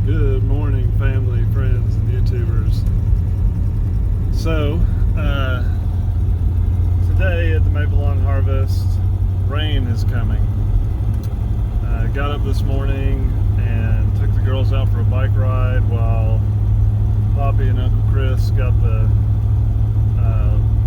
Good morning, family, friends, and YouTubers. So, today at the Maple Lawn Harvest, rain is coming. Got up this morning and took the girls out for a bike ride while Poppy and Uncle Chris got the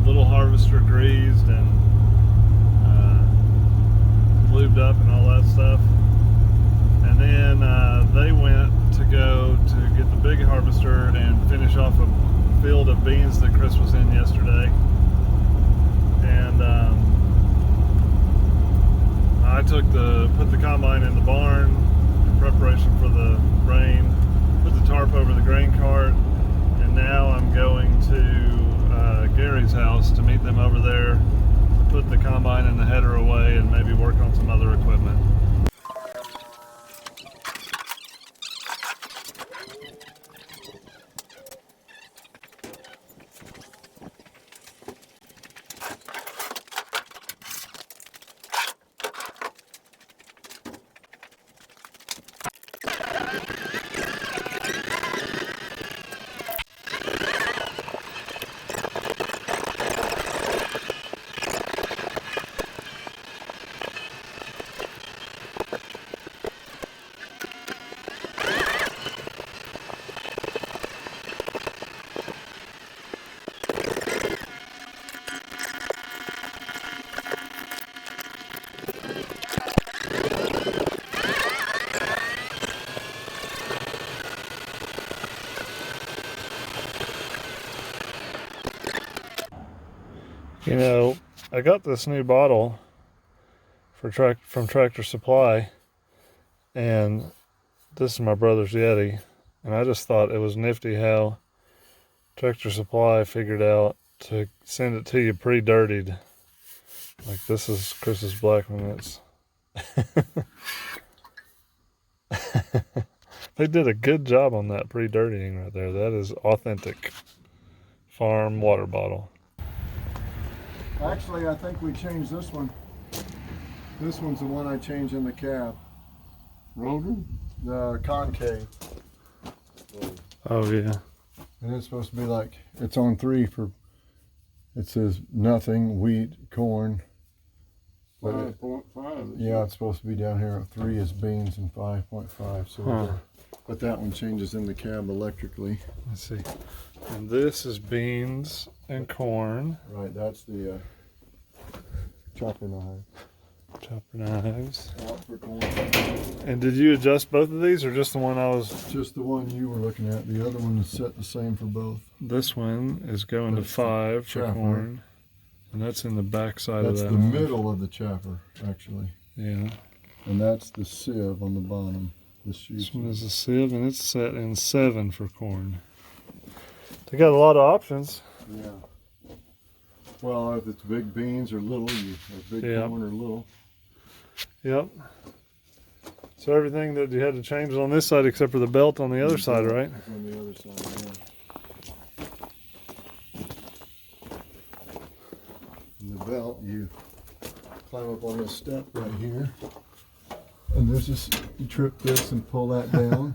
little harvester greased and lubed up and all that stuff. And then they went to go to get the big harvester and finish off a field of beans that Chris was in yesterday. And I put the combine in the barn in preparation for the rain, put the tarp over the grain cart, and now I'm going to Gary's house to meet them over there to put the combine and the header away and maybe work on some other equipment. You know, I got this new bottle from Tractor Supply, and this is my brother's Yeti, and I just thought it was nifty how Tractor Supply figured out to send it to you pre-dirtied. Like, this is Chris's black one. They did a good job on that pre-dirtying right there. That is authentic farm water bottle. Actually, I think we changed this one. This one's the one I changed in the cab. Rogan? The concave. Oh, yeah. And it's supposed to be like, it's on 3 for, it says nothing, wheat, corn. 5.5. Yeah, it's supposed to be down here. 3 is beans and 5.5. So, but that one changes in the cab electrically. Let's see. And this is beans and corn. Right, that's the chopper knife. Chopper knives. Out for corn. And did you adjust both of these, or just the one I was? Just the one you were looking at. The other one is set the same for both. This one is going to 5 for chopper. corn. And that's in the back side of that. That's the middle of the chopper, actually. Yeah. And that's the sieve on the bottom. This one is a sieve, and it's set in 7 for corn. They got a lot of options. Yeah. Well, if it's big beans or little, you have big corn or little. Yep. So everything that you had to change is on this side except for the belt on the other side, right? It's on the other side, yeah. And the belt, you climb up on this step right here. And there's this, you trip this and pull that down.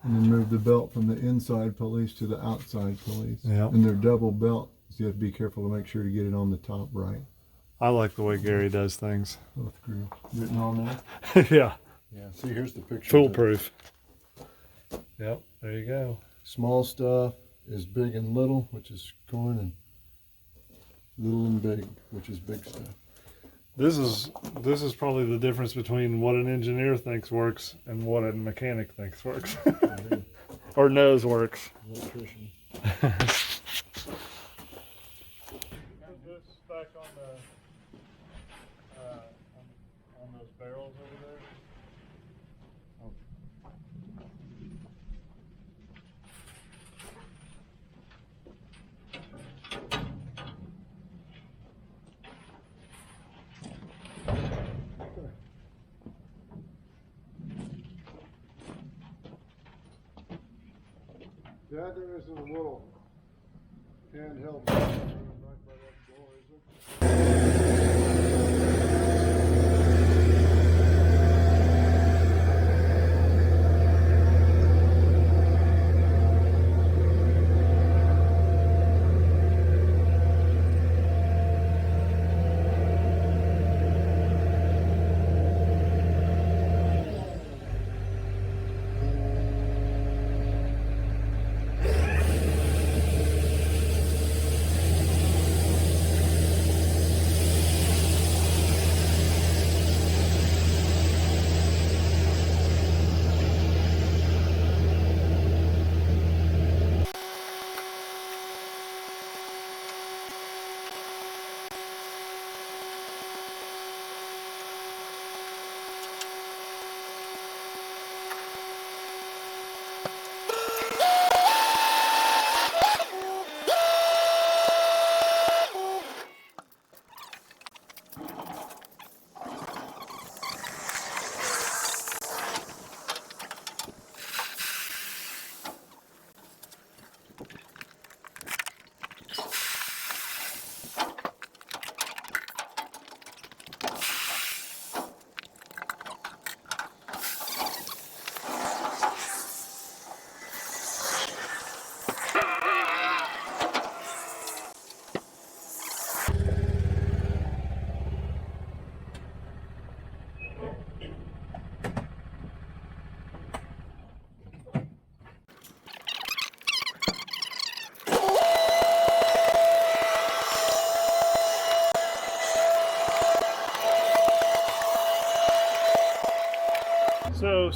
And then move the belt from the inside police to the outside police. Yeah. And they're double belt, so you have to be careful to make sure to get it on the top right. I like the way Gary does things. Both grew. Written on there? Yeah. Yeah. See, here's the picture. Foolproof. Yep, there you go. Small stuff is big and little, which is corn, and little and big, which is big stuff. This is probably the difference between what an engineer thinks works and what a mechanic thinks works. Or knows works. Electrician. Put this back on the on those barrels over there. Dad, there isn't a little handheld right by that door, is there?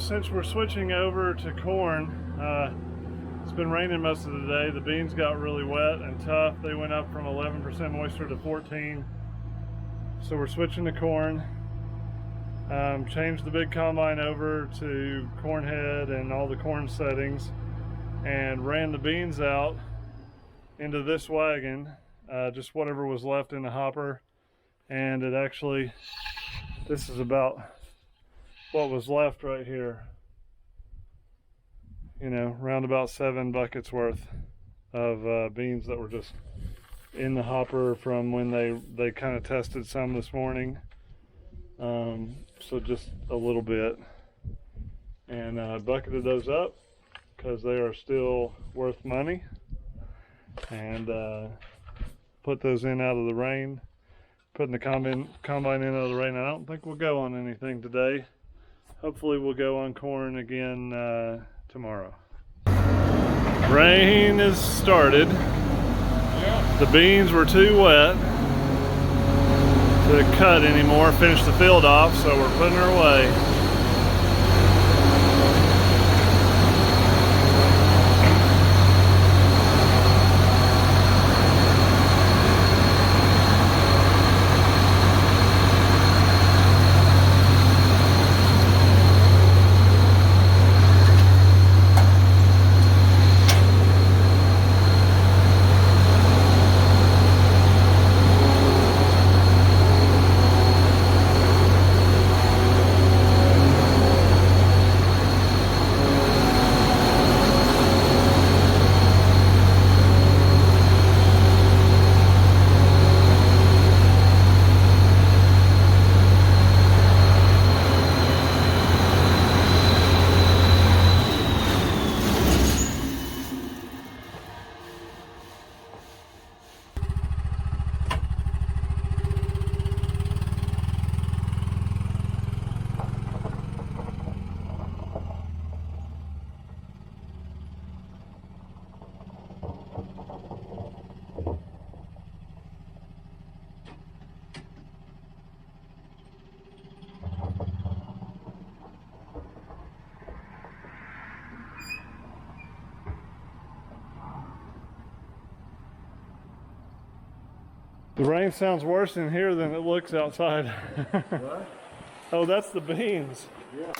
since we're switching over to corn, it's been raining most of the day. The beans got really wet and tough. They went up from 11% moisture to 14. So we're switching to corn. Changed the big combine over to corn head and all the corn settings, and ran the beans out into this wagon, just whatever was left in the hopper. And it actually, this is about what was left right here. You know, around about 7 buckets worth of beans that were just in the hopper from when they kind of tested some this morning. So just a little bit, and bucketed those up because they are still worth money, and put those in out of the rain, putting the combine in out of the rain. I don't think we'll go on anything today. Hopefully we'll go on corn again tomorrow. Rain has started. The beans were too wet to cut anymore, finish the field off, so we're putting her away. The rain sounds worse in here than it looks outside. What? Oh, that's the beans. Yeah.